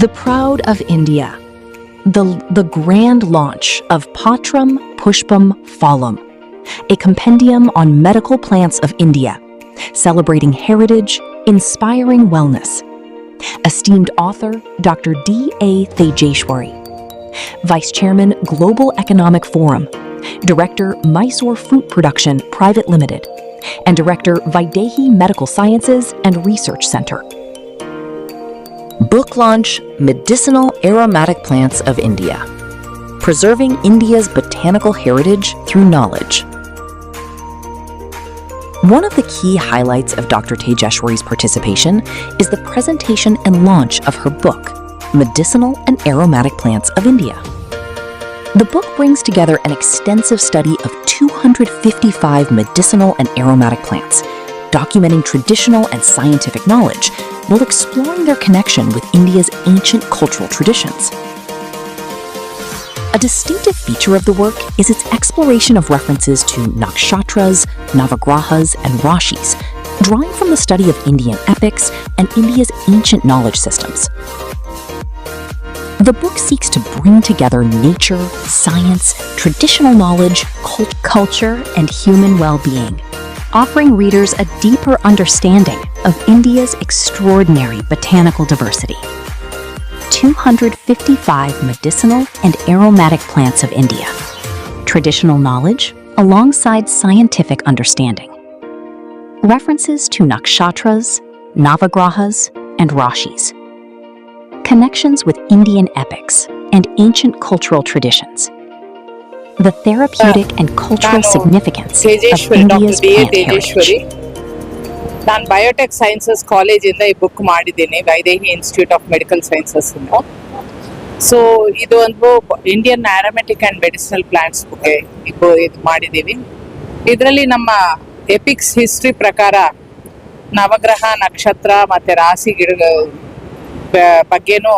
The Proud of India. The grand launch of Patram Pushpam Phalam, a compendium on medical plants of India, celebrating heritage, inspiring wellness. Esteemed author Dr. D.A. Tejeshwari. Vice Chairman, Global Economic Forum. Director, Mysore Fruit Production Private Limited. And Director, Vaidehi Medical Sciences and Research Center. Book launch, Medicinal Aromatic Plants of India. Preserving India's botanical heritage through knowledge. One of the key highlights of Dr. Tejeshwari's participation is the presentation and launch of her book, Medicinal and Aromatic Plants of India. The book brings together an extensive study of 255 medicinal and aromatic plants, documenting traditional and scientific knowledge while exploring their connection with India's ancient cultural traditions. A distinctive feature of the work is its exploration of references to nakshatras, navagrahas, and rashis, drawing from the study of Indian epics and India's ancient knowledge systems. The book seeks to bring together nature, science, traditional knowledge, culture, and human well-being, offering readers a deeper understanding of India's extraordinary botanical diversity. 255 medicinal and aromatic plants of India. Traditional knowledge alongside scientific understanding. References to nakshatras, navagrahas, and rashis. Connections with Indian epics and ancient cultural traditions. The therapeutic and cultural significance of India's plant heritage. ನಾನು biotech sciences ಕಾಲೇಜಿಂದ ಈ book ಮಾಡಿದ್ದೀನಿ, Vaidehi institute of medical sciences. So ಇದು ಒಂದು Indian aromatic and medicinal plants book ಇದು ಮಾಡಿದ್ದೀವಿ. ಇದರಲ್ಲಿ ನಮ್ಮ ಎಪಿಕ್ಸ್ ಹಿಸ್ಟ್ರಿ ಪ್ರಕಾರ ನವಗ್ರಹ, ನಕ್ಷತ್ರ ಮತ್ತು ರಾಶಿ ಗಿಡ ಬಗ್ಗೆನೂ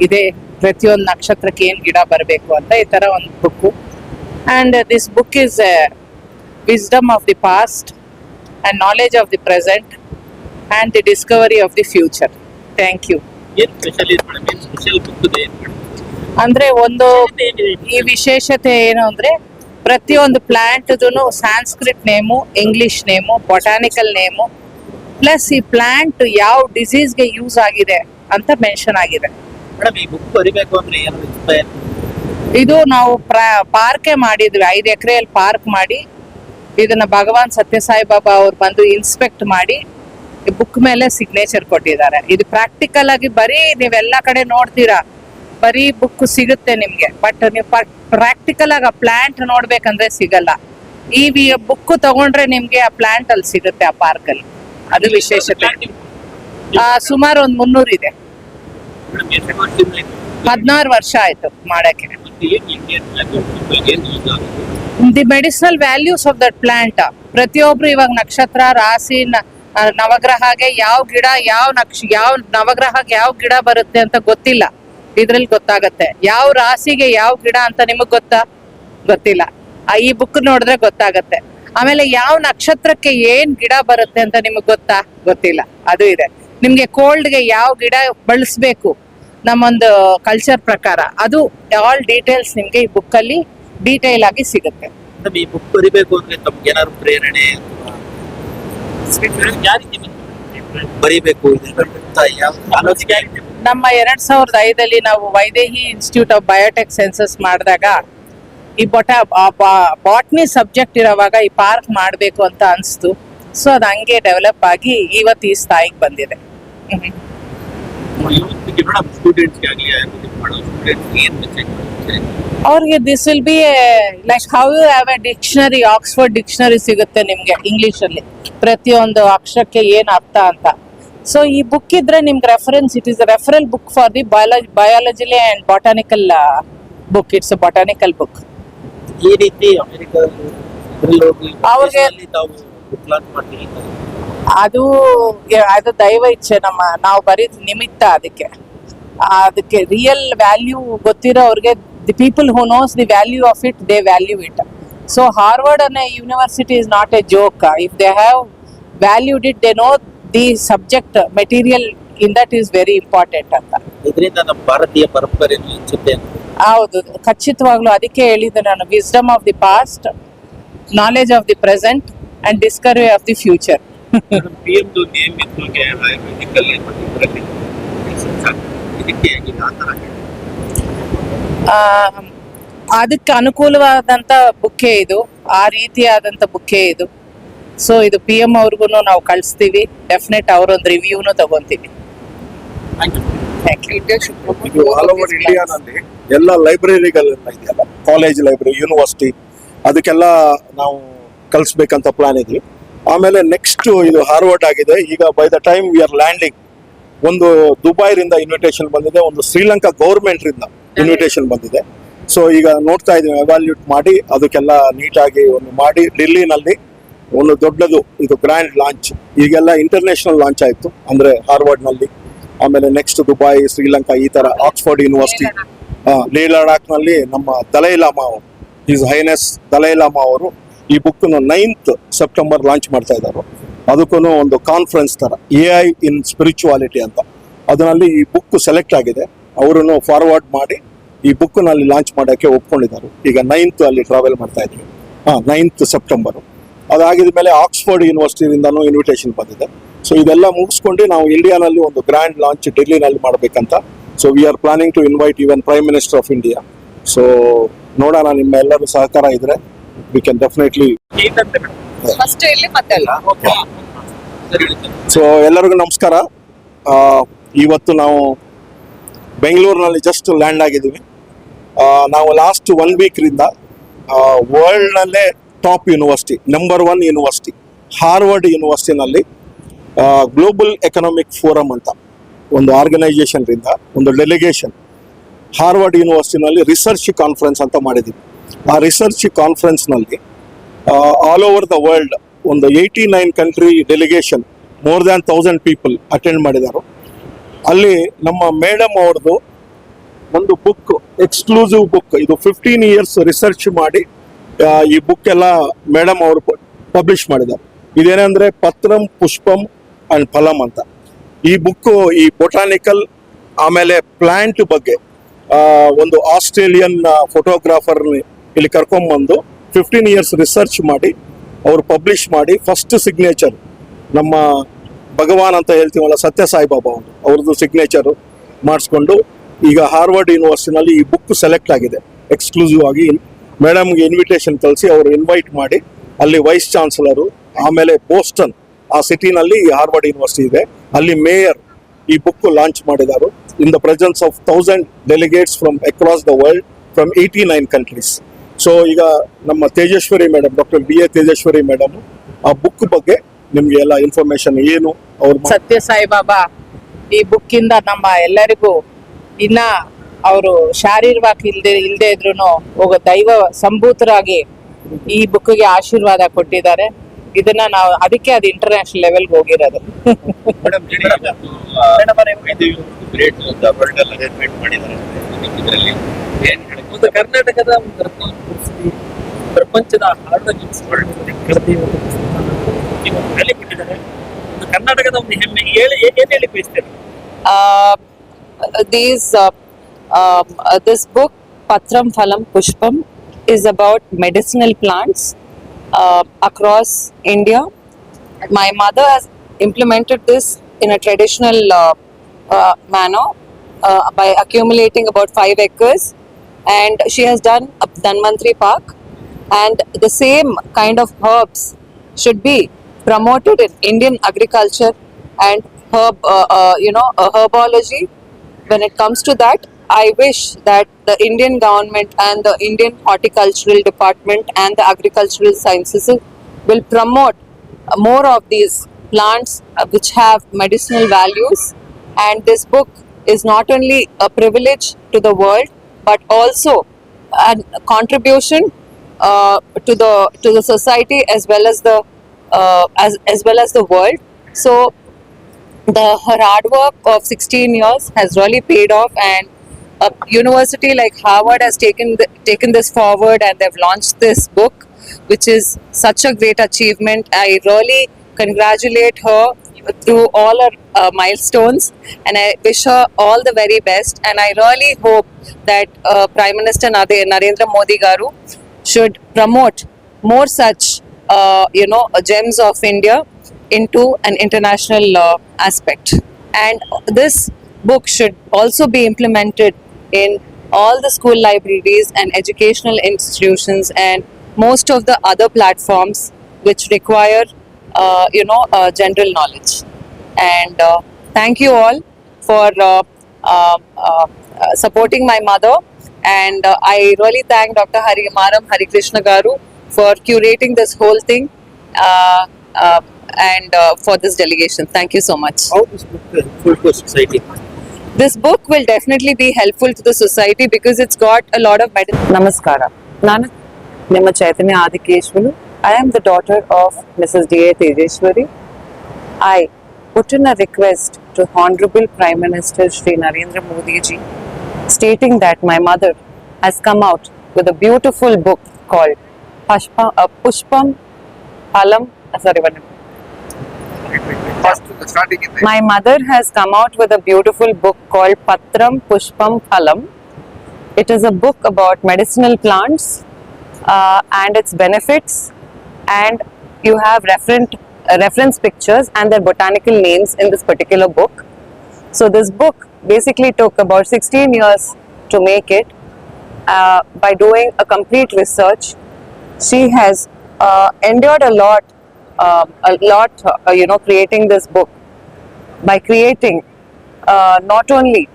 ಇದೆ. ಪ್ರತಿಯೊಂದು ನಕ್ಷತ್ರಕ್ಕೆ ಏನು ಗಿಡ ಬರಬೇಕು ಅಂತ ಈ ಥರ ಒಂದು book. And this book is wisdom of the past and knowledge of the present and the discovery of the future. Thank you. ಅಂದ್ರೆ ಒಂದು ಈ ವಿಶೇಷತೆ ಏನು ಅಂದ್ರೆ ಪ್ರತಿಯೊಂದು ಪ್ಲಾಂಟ್ದು Sanskrit name, English name, botanical name, plus ಈ ಪ್ಲಾಂಟ್ ಯಾವ ಡಿಸೀಸ್ಗೆ ಯೂಸ್ ಆಗಿದೆ ಅಂತ ಮೆನ್ಷನ್ ಆಗಿದೆ. ಇದು ನಾವು ಪಾರ್ಕೆ ಮಾಡಿದ್ವಿ, 5 ಎಕರೆಯಲ್ಲಿ ಪಾರ್ಕ್ ಮಾಡಿ ಇದನ್ನ ಭಗವಾನ್ ಸತ್ಯಸಾಯಿ ಬಾಬಾ ಅವ್ರು ಬಂದು ಇನ್ಸ್ಪೆಕ್ಟ್ ಮಾಡಿ ಬುಕ್ ಮೇಲೆ ಸಿಗ್ನೇಚರ್ ಕೊಟ್ಟಿದ್ದಾರೆ. ಇದು ಪ್ರಾಕ್ಟಿಕಲ್ ಆಗಿ ಬರೀ ನೀವೆಲ್ಲ ಕಡೆ ನೋಡ್ತೀರಾ, ಬರೀ ಬುಕ್ ಸಿಗುತ್ತೆ ನಿಮ್ಗೆ, ಬಟ್ ನೀವು ಪ್ರಾಕ್ಟಿಕಲ್ ಆಗಿ ಆ ಪ್ಲಾಂಟ್ ನೋಡ್ಬೇಕಂದ್ರೆ ಸಿಗಲ್ಲ. ಈ ಬುಕ್ ತಗೊಂಡ್ರೆ ನಿಮ್ಗೆ ಆ ಪ್ಲಾಂಟ್ ಅಲ್ಲಿ ಸಿಗುತ್ತೆ ಆ ಪಾರ್ಕ್ ಅಲ್ಲಿ. ಅದು ವಿಶೇಷತೆ. ಸುಮಾರು ಒಂದು 300 ಇದೆ. 16 ವರ್ಷ ಆಯ್ತು ಮಾಡಕ್ಕೆ. The medicinal values of that plant. ಪ್ರತಿಯೊಬ್ರು ಇವಾಗ ನಕ್ಷತ್ರ, ರಾಶಿ, ನವಗ್ರಹಗೆ ಯಾವ ಗಿಡ, ಯಾವ ನವಗ್ರಹಕ್ಕೆ ಯಾವ ಗಿಡ ಬರುತ್ತೆ ಅಂತ ಗೊತ್ತಿಲ್ಲ. ಇದ್ರಲ್ಲಿ ಗೊತ್ತಾಗತ್ತೆ. ಯಾವ ರಾಶಿಗೆ ಯಾವ ಗಿಡ ಅಂತ ನಿಮಗ್ ಗೊತ್ತಿಲ್ಲ. ಈ ಬುಕ್ ನೋಡಿದ್ರೆ ಗೊತ್ತಾಗತ್ತೆ. ಆಮೇಲೆ ಯಾವ ನಕ್ಷತ್ರಕ್ಕೆ ಏನ್ ಗಿಡ ಬರುತ್ತೆ ಅಂತ ನಿಮಗ್ ಗೊತ್ತಿಲ್ಲ. ಅದು ಇದೆ. ನಿಮ್ಗೆ ಕೋಲ್ಡ್ಗೆ ಯಾವ ಗಿಡ ಬಳಸ್ಬೇಕು ನಮ್ಮೊಂದು ಕಲ್ಚರ್ ಪ್ರಕಾರ, ಅದು ಆಲ್ ಡೀಟೇಲ್ಸ್ ನಿಮ್ಗೆ ಈ ಬುಕ್ ಅಲ್ಲಿ ಡೀಟೇಲ್ ಆಗಿ ಸಿಗುತ್ತೆ. ಈ ಬುಕ್ ಬರಿಬೇಕು ಅಂದ್ರೆ ತಮ್ಗೆ ಏನಾದ್ರು ಪ್ರೇರಣೆ ಬರಿಬೇಕು ನಮ್ಮ 2005 ನಾವು Vaidehi institute of biotech sciences ಮಾಡಿದಾಗ ಈ ಬಾಟ್ನಿ ಸಬ್ಜೆಕ್ಟ್ ಇರೋವಾಗ ಈ ಪಾರ್ಕ್ ಮಾಡಬೇಕು ಅಂತ ಅನಿಸ್ತು. ಸೊ ಅದು ಹಂಗೆ ಡೆವಲಪ್ ಆಗಿ ಇವತ್ತು ಈ ಸ್ಥಾಯಿಗೆ ಬಂದಿದೆ. ಅವ್ರಿಗೆ this will be like how you have a dictionary, Oxford dictionary ಸಿಗುತ್ತೆ ನಿಮ್ಗೆ ಇಂಗ್ಲಿಷ್ ಅಲ್ಲಿ ಪ್ರತಿಯೊಂದು ಅಕ್ಷರಕ್ಕೆ ಏನ್ ಅರ್ಥ ಅಂತ. ಸೊ ಈ ಬುಕ್ ಇದ್ರೆ ನಿಮ್ಗೆ reference, it is referral book for the biologically and botanical book. It's a botanical book. ಈ ರೀತಿ ಅವ್ರಿಗೆ ಅದು ದೈವ ಇಚ್ಛೆ. ನಾವು ಬರೀದ್ ನಿಮಿತ್ತ. ಅದಕ್ಕೆ ರಿಯಲ್ ವ್ಯಾಲ್ಯೂ ಗೊತ್ತಿರೋ ಅವ್ರಿಗೆ, the people who knows the value of it, they value it. So Harvard ಅನ್ನೋ university is not a joke. If they have valued it, they know the subject material in that is very important ಅಂತ. ಇದರಿಂದ ನಮ್ಮ ಭಾರತೀಯ ಪರಂಪರೆಯನ್ನು ಹೆಚ್ಚುತ್ತೆ ಅಂತ. ಹೌದು, ಖಚಿತವಾಗ್ಲೂ. ಅದಕ್ಕೆ ಹೇಳಿದ್ದು ನಾನು, wisdom of the past, knowledge of the present and Discovery of the future. PM ನಿಯಮಿತವಾಗಿ ಆಯುರ್ವೇದಿಕಲ್ ಇದಕ್ಕೆ ಈಗ ಆ ಥರ ಅದಕ್ಕೆ ಅನುಕೂಲವಾದಂತ ಬುಕ್ಕೆ ಇದು, ಆ ರೀತಿಯಾದಂತ ಬುಕ್ಕೆ ಇದು. ಸೊ ಇದು PM ಅವ್ರಿಗೂ ನಾವು ಕಳಿಸ್ತೀವಿ. ಡೆಫಿನೆಟ್ ಅವರೊಂದು ರಿವ್ಯೂನು ತಗೊಂತೀವಿ. ಇದು ಆಲ್ ಓವರ್ ಇಂಡಿಯಾನಲ್ಲಿ ಎಲ್ಲ ಲೈಬ್ರರಿಗಳೆಲ್ಲ ಇದೆಯಲ್ಲ, ಕಾಲೇಜ್ ಲೈಬ್ರರಿ, ಯೂನಿವರ್ಸಿಟಿ, ಅದಕ್ಕೆಲ್ಲ ನಾವು ಕಳಿಸ್ಬೇಕಂತ ಪ್ಲಾನ್ ಇದೆ. ಆಮೇಲೆ ನೆಕ್ಸ್ಟ್ ಇದು ಹಾರ್ವರ್ಡ್ ಆಗಿದೆ. ಈಗ by the time we are landing ಒಂದು ದುಬೈರಿಂದ ಇನ್ವಿಟೇಷನ್ ಬಂದಿದೆ, ಒಂದು ಶ್ರೀಲಂಕಾ ಗೌರ್ಮೆಂಟ್ ರಿಂದ ಇನ್ವಿಟೇಷನ್ ಬಂದಿದೆ. ಸೊ ಈಗ ನೋಡ್ತಾ ಇದೀವಿ, ಎವಾಲ್ಯೂಟ್ ಮಾಡಿ ಅದಕ್ಕೆಲ್ಲ ನೀಟಾಗಿ ಒಂದು ಮಾಡಿ ಡೆಲ್ಲಿನಲ್ಲಿ ಒಂದು ದೊಡ್ಡದು ಇದು ಗ್ರ್ಯಾಂಡ್ ಲಾಂಚ್. ಈಗೆಲ್ಲ ಇಂಟರ್ನ್ಯಾಷನಲ್ ಲಾಂಚ್ ಆಯ್ತು, ಅಂದ್ರೆ ಹಾರ್ವರ್ಡ್ ನಲ್ಲಿ. ಆಮೇಲೆ ನೆಕ್ಸ್ಟ್ ದುಬೈ, ಶ್ರೀಲಂಕಾ, ಈ ತರ ಆಕ್ಸ್ಫರ್ಡ್ ಯೂನಿವರ್ಸಿಟಿ, ಲೇ ಲಡಾಖ್ ನಲ್ಲಿ ನಮ್ಮ ದಲೈ ಲಾಮಾ ಅವರು, ಹಿಸ್ ಹೈನೆಸ್ ದಲೈ ಲಾಮಾ ಅವರು ಈ ಬುಕ್ 9th ಸೆಪ್ಟೆಂಬರ್ ಲಾಂಚ್ ಮಾಡ್ತಾ ಇದ್ದಾರೆ. ಅದಕ್ಕೂ ಒಂದು ಕಾನ್ಫರೆನ್ಸ್ ತರ AI ಇನ್ ಸ್ಪಿರಿಚುವಾಲಿಟಿ ಅಂತ, ಅದರಲ್ಲಿ ಈ ಬುಕ್ ಸೆಲೆಕ್ಟ್ ಆಗಿದೆ. ಅವರನ್ನು ಫಾರ್ವರ್ಡ್ ಮಾಡಿ ಈ ಬುಕ್ ನಲ್ಲಿ ಲಾಂಚ್ ಮಾಡೋಕ್ಕೆ ಒಪ್ಕೊಂಡಿದ್ದಾರೆ. ಈಗ 9th ಅಲ್ಲಿ ಟ್ರಾವೆಲ್ ಮಾಡ್ತಾ ಇದ್ದೀವಿ. 9th September. ಅದಾಗಿದ ಮೇಲೆ ಆಕ್ಸ್ಫರ್ಡ್ ಯೂನಿವರ್ಸಿಟಿಯಿಂದನೂ ಇನ್ವಿಟೇಷನ್ ಬಂದಿದೆ. ಸೊ ಇದೆಲ್ಲ ಮುಗಿಸ್ಕೊಂಡು ನಾವು ಇಂಡಿಯಾನಲ್ಲಿ ಒಂದು ಗ್ರ್ಯಾಂಡ್ ಲಾಂಚ್ ಡೆಲ್ಲಿನಲ್ಲಿ ಮಾಡಬೇಕಂತ. So we are planning to invite even prime minister of India. So ನೋಡೋಣ, ನಿಮ್ಮ ಎಲ್ಲರೂ ಸಹಕಾರ ಇದ್ರೆ ವಿ ಕ್ಯಾನ್ ಡೆಫಿನೆಟ್ಲಿ. ಫಸ್ಟ್ ಇಲ್ಲಿ ಮತ್ತೆ ಅಲ್ಲ. ಸೊ ಎಲ್ಲರಿಗೂ ನಮಸ್ಕಾರ. ಇವತ್ತು ನಾವು ಬೆಂಗಳೂರಿನಲ್ಲಿ ಜಸ್ಟ್ ಲ್ಯಾಂಡ್ ಆಗಿದ್ದೀವಿ. ನಾವು ಲಾಸ್ಟ್ 1 ವೀಕ್ರಿಂದ ವರ್ಲ್ಡ್ನಲ್ಲೇ top university, number 1 university Harvard ಯೂನಿವರ್ಸಿಟಿನಲ್ಲಿ ಗ್ಲೋಬಲ್ ಎಕನಾಮಿಕ್ ಫೋರಮ್ ಅಂತ ಒಂದು ಆರ್ಗನೈಸೇಷನ್ರಿಂದ ಒಂದು ಡೆಲಿಗೇಷನ್ ಹಾರ್ವರ್ಡ್ ಯೂನಿವರ್ಸಿಟಿನಲ್ಲಿ ರಿಸರ್ಚ್ ಕಾನ್ಫರೆನ್ಸ್ ಅಂತ ಮಾಡಿದ್ದೀವಿ. ಆ ರಿಸರ್ಚ್ ಕಾನ್ಫರೆನ್ಸ್ನಲ್ಲಿ ಆಲ್ ಓವರ್ ದ ವರ್ಲ್ಡ್ ಒಂದು 89 country delegation, more than 1000 people attend ಮಾಡಿದ್ದಾರೆ. ಅಲ್ಲಿ ನಮ್ಮ ಮೇಡಮ್ ಅವ್ರದ್ದು ಒಂದು ಬುಕ್, ಎಕ್ಸ್ಕ್ಲೂಸಿವ್ ಬುಕ್, ಇದು 15 years ರಿಸರ್ಚ್ ಮಾಡಿ ಈ ಬುಕ್ ಎಲ್ಲ ಮೇಡಮ್ ಅವರು ಪಬ್ಲಿಷ್ ಮಾಡಿದ್ದಾರೆ. ಇದೇನಂದ್ರೆ ಪತ್ರಂ ಪುಷ್ಪಂ ಅಂಡ್ ಫಲಂ ಅಂತ. ಈ ಬುಕ್ ಈ ಬೊಟಾನಿಕಲ್ ಆಮೇಲೆ ಪ್ಲಾಂಟ್ ಬಗ್ಗೆ ಒಂದು ಆಸ್ಟ್ರೇಲಿಯನ್ ಫೋಟೋಗ್ರಾಫರ್ ಇಲ್ಲಿ ಕರ್ಕೊಂಡ್ಬಂದು 15 years ರಿಸರ್ಚ್ ಮಾಡಿ ಅವರು ಪಬ್ಲಿಷ್ ಮಾಡಿ ಫಸ್ಟ್ ಸಿಗ್ನೇಚರ್ ನಮ್ಮ ಭಗವಾನ್ ಅಂತ ಹೇಳ್ತೀವಲ್ಲ, ಸತ್ಯ ಸಾಯಿಬಾಬಾ ಅವ್ರದ್ದು ಸಿಗ್ನೇಚರು ಮಾಡಿಸ್ಕೊಂಡು ಈಗ ಹಾರ್ವರ್ಡ್ ಯೂನಿವರ್ಸಿಟಿನಲ್ಲಿ ಈ ಬುಕ್ ಸೆಲೆಕ್ಟ್ ಆಗಿದೆ. ಎಕ್ಸ್ಕ್ಲೂಸಿವ್ ಆಗಿ ಮೇಡಮ್ಗೆ ಇನ್ವಿಟೇಷನ್ ಕಳಿಸಿ ಅವರು ಇನ್ವೈಟ್ ಮಾಡಿ ಅಲ್ಲಿ ವೈಸ್ ಚಾನ್ಸಲರು, ಆಮೇಲೆ ಬೋಸ್ಟನ್ ಆ ಸಿಟಿನಲ್ಲಿ ಹಾರ್ವರ್ಡ್ ಯೂನಿವರ್ಸಿಟಿ ಇದೆ, ಅಲ್ಲಿ ಮೇಯರ್ ಈ ಬುಕ್ ಲಾಂಚ್ ಮಾಡಿದ್ದಾರೆ in the presence of 1000 delegates from across the world from 89 countries. So ಈಗ ನಮ್ಮ ತೇಜೇಶ್ವರಿ ಮೇಡಮ್, ಡಾಕ್ಟರ್ BA ತೇಜೇಶ್ವರಿ ಮೇಡಮ್ ಆ ಬುಕ್ ಬಗ್ಗೆ ನಿಮ್ಗೆ ಎಲ್ಲ ಇನ್ಫಾರ್ಮೇಶನ್ ಏನು ಅವ್ರು ಸತ್ಯ ಸಾಯಿಬಾಬಾ ಈ ಬುಕ್ ಇಂದ ನಮ್ಮ ಎಲ್ಲರಿಗೂ ಇನ್ನ ಅವರು ಶಾರೀರವಾಗಿ ಇಲ್ದೇ ಇದ್ರು ಹೋಗೋ ದೈವ ಸಂಭೂತರಾಗಿ ಈ ಬುಕ್ಗೆ ಆಶೀರ್ವಾದ ಕೊಟ್ಟಿದ್ದಾರೆ. ಇದನ್ನ ನಾವು ಅದಕ್ಕೆ ಅದು ಇಂಟರ್ನ್ಯಾಷನಲ್ ಲೆವೆಲ್ಗೆ ಹೋಗಿರೋದು. ಕರ್ನಾಟಕದ ಒಂದು ಪ್ರಪಂಚದ ಕೊಟ್ಟಿದ್ದಾರೆ. ಕರ್ನಾಟಕದ ಒಂದು ಹೆಮ್ಮೆ ಏನ್ ಹೇಳಿ ಬಯಸ್ತೇನೆ. This book, Patram Phalam Pushpam, is about medicinal plants across India. My mother has implemented this in a traditional manner by accumulating about 5 acres, and she has done a Dhanvantri Park, and the same kind of herbs should be promoted in Indian agriculture and herbology. When it comes to that, I wish that the Indian government and the Indian Horticultural Department and the Agricultural Sciences will promote more of these plants which have medicinal values. And this book is not only a privilege to the world, but also a contribution to the society as well as the world. So her hard work of 16 years has really paid off, and a university like Harvard has taken this forward, and they've launched this book, which is such a great achievement. I really congratulate her through all her milestones, and I wish her all the very best. And I really hope that Prime Minister Narendra Modi Garu should promote more such gems of India into an international aspect. And this book should also be implemented in all the school libraries and educational institutions and most of the other platforms which require general knowledge. And thank you all for supporting my mother. And I really thank Dr. Maram Hari Krishna Garu for curating this whole thing and for this delegation. Thank you so much. How this book helpful to society? This book will definitely be helpful to the society because it's got a lot of Namaskara. Nana Nima Chaitanya Adikeshwalu. I am the daughter of Mrs. D.A. Tejeshwari. I put in a request to Honorable Prime Minister Shri Narendra Modi ji stating that my mother has come out with a beautiful book called Pushpam Phalam. My mother has come out with a beautiful book called Patram Pushpam Phalam. It is a book about medicinal plants and its benefits, and you have reference pictures and their botanical names in this particular book. So this book basically took about 16 years to make it. By doing a complete research, she has endured a lot, creating this book. By creating not only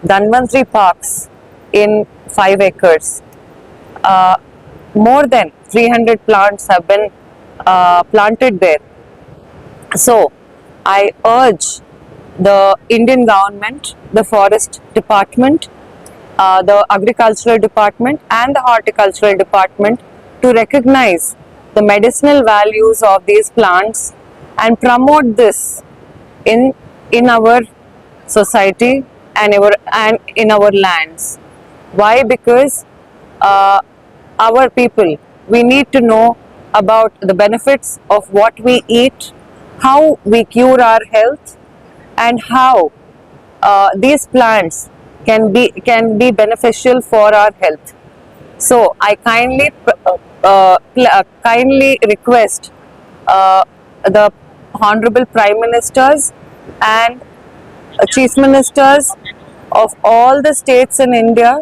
Dhanvantri parks in 5 acres, more than 300 plants have been planted there. So I urge the Indian government, the Forest Department, the Agricultural Department and the Horticultural Department to recognize the medicinal values of these plants and promote this in our society and in our lands. Why? Because our people, we need to know about the benefits of what we eat, how we cure our health, and how these plants can be beneficial for our health. So I kindly request the Honorable Prime Ministers and Chief Ministers of all the states in India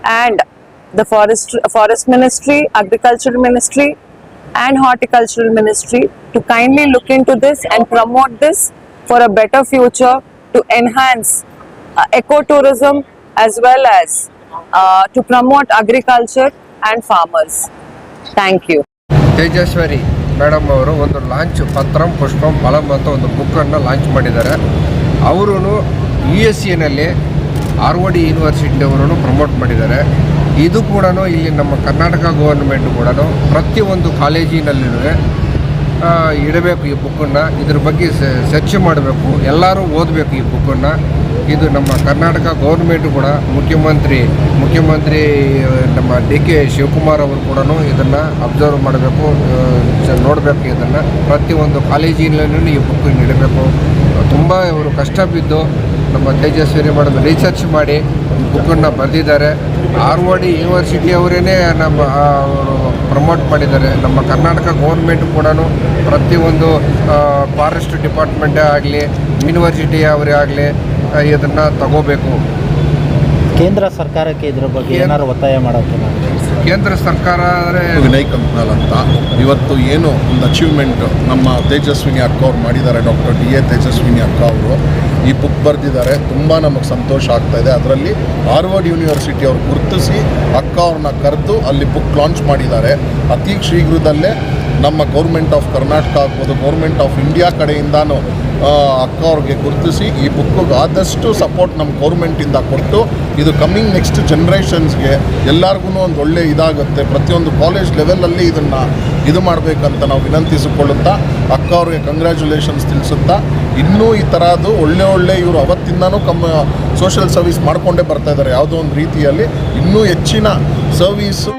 and the Forest Ministry, Agricultural Ministry and Horticultural Ministry to kindly look into this and promote this for a better future, to enhance ecotourism as well as to promote agriculture and farmers. Thank you. Tejeswari madam ಅವರು ಒಂದು launch ಪತ್ರಂ ಪುಷ್ಪಂ ಫಲಂ ಅಂತ ಒಂದು ಬುಕ್ಕನ್ನು launch ಮಾಡಿದ್ದಾರೆ. ಅವರು USCನಲ್ಲಿ Harvard ಯೂನಿವರ್ಸಿಟಿಯವರು promote ಮಾಡಿದ್ದಾರೆ. ಇದು ಕೂಡ ಇಲ್ಲಿ ನಮ್ಮ ಕರ್ನಾಟಕ ಗೌರ್ಮೆಂಟ್ ಕೂಡ ಪ್ರತಿಯೊಂದು ಕಾಲೇಜಿನಲ್ಲೂ ಇಡಬೇಕು ಈ ಬುಕ್ಕನ್ನು. ಇದ್ರ ಬಗ್ಗೆ ಸರ್ಚ್ ಮಾಡಬೇಕು, ಎಲ್ಲರೂ ಓದಬೇಕು ಈ ಬುಕ್ಕನ್ನು. ಇದು ನಮ್ಮ ಕರ್ನಾಟಕ ಗೌರ್ಮೆಂಟ್ ಕೂಡ ಮುಖ್ಯಮಂತ್ರಿ ನಮ್ಮ DK ಶಿವಕುಮಾರ್ ಅವರು ಕೂಡ ಇದನ್ನು ಅಬ್ಸರ್ವ್ ಮಾಡಬೇಕು, ನೋಡಬೇಕು. ಇದನ್ನು ಪ್ರತಿಯೊಂದು ಕಾಲೇಜಿನಲ್ಲೂ ಈ ಬುಕ್ ಇಡಬೇಕು. ತುಂಬ ಇವರು ಕಷ್ಟ ಬಿದ್ದು ನಮ್ಮ ತೇಜಸ್ವಿನಿ ಮೇಡಮ್ ರಿಸರ್ಚ್ ಮಾಡಿ ಬುಕ್ಕನ್ನು ಬರೆದಿದ್ದಾರೆ. ಹಾರ್ವರ್ಡ್ ಯೂನಿವರ್ಸಿಟಿ ಅವರೇ ನಮ್ಮ ಪ್ರಮೋಟ್ ಮಾಡಿದ್ದಾರೆ. ನಮ್ಮ ಕರ್ನಾಟಕ ಗೌರ್ಮೆಂಟ್ ಕೂಡ ಪ್ರತಿಯೊಂದು ಫಾರೆಸ್ಟ್ ಡಿಪಾರ್ಟ್ಮೆಂಟೇ ಆಗಲಿ, ಯೂನಿವರ್ಸಿಟಿ ಅವರೇ ಆಗಲಿ ಇದನ್ನು ತಗೋಬೇಕು. ಕೇಂದ್ರ ಸರ್ಕಾರಕ್ಕೆ ಇದ್ರ ಬಗ್ಗೆ ಏನಾದ್ರು ಒತ್ತಾಯ ಮಾಡೋಕ್ಕೆ ಕೇಂದ್ರ ಸರ್ಕಾರ ವಿನಯ್ ಕಂಪ್ನಾಲ್ ಅಂತ ಇವತ್ತು ಏನು ಒಂದು ಅಚೀವ್ಮೆಂಟ್ ನಮ್ಮ ತೇಜಸ್ವಿನಿ ಅಕ್ಕ ಅವ್ರು ಮಾಡಿದ್ದಾರೆ. ಡಾಕ್ಟರ್ DA ತೇಜಸ್ವಿನಿ ಅಕ್ಕ ಅವರು ಈ ಬುಕ್ ಬರೆದಿದ್ದಾರೆ. ತುಂಬ ನಮಗೆ ಸಂತೋಷ ಆಗ್ತಾಯಿದೆ. ಅದರಲ್ಲಿ ಹಾರ್ವರ್ಡ್ ಯೂನಿವರ್ಸಿಟಿ ಅವ್ರು ಗುರುತಿಸಿ ಅಕ್ಕ ಅವ್ರನ್ನ ಕರೆದು ಅಲ್ಲಿ ಬುಕ್ ಲಾಂಚ್ ಮಾಡಿದ್ದಾರೆ. ಅತಿ ಶೀಘ್ರದಲ್ಲೇ ನಮ್ಮ ಗೌರ್ಮೆಂಟ್ ಆಫ್ ಕರ್ನಾಟಕ ಆಗ್ಬೋದು, ಗೌರ್ಮೆಂಟ್ ಆಫ್ ಇಂಡಿಯಾ ಕಡೆಯಿಂದನೂ ಅಕ್ಕ ಅವ್ರಿಗೆ ಗುರುತಿಸಿ ಈ ಬುಕ್ಕಿಗೆ ಆದಷ್ಟು ಸಪೋರ್ಟ್ ನಮ್ಮ ಗೌರ್ಮೆಂಟಿಂದ ಕೊಟ್ಟು ಇದು ಕಮ್ಮಿಂಗ್ ನೆಕ್ಸ್ಟ್ ಜನ್ರೇಷನ್ಸ್ಗೆ ಎಲ್ಲರಿಗೂ ಒಂದು ಒಳ್ಳೆ ಇದಾಗುತ್ತೆ. ಪ್ರತಿಯೊಂದು ಕಾಲೇಜ್ ಲೆವೆಲಲ್ಲಿ ಇದನ್ನು ಇದು ಮಾಡಬೇಕಂತ ನಾವು ವಿನಂತಿಸಿಕೊಳ್ಳುತ್ತಾ ಅಕ್ಕ ಅವ್ರಿಗೆ ಕಂಗ್ರ್ಯಾಚುಲೇಷನ್ಸ್ ತಿಳಿಸುತ್ತಾ, ಇನ್ನೂ ಈ ಥರದ್ದು ಒಳ್ಳೆ ಇವರು ಅವತ್ತಿಂದನೂ ಸೋಷಿಯಲ್ ಸರ್ವಿಸ್ ಮಾಡಿಕೊಂಡೇ ಬರ್ತಾಯಿದ್ದಾರೆ. ಯಾವುದೋ ಒಂದು ರೀತಿಯಲ್ಲಿ ಇನ್ನೂ ಹೆಚ್ಚಿನ ಸರ್ವೀಸು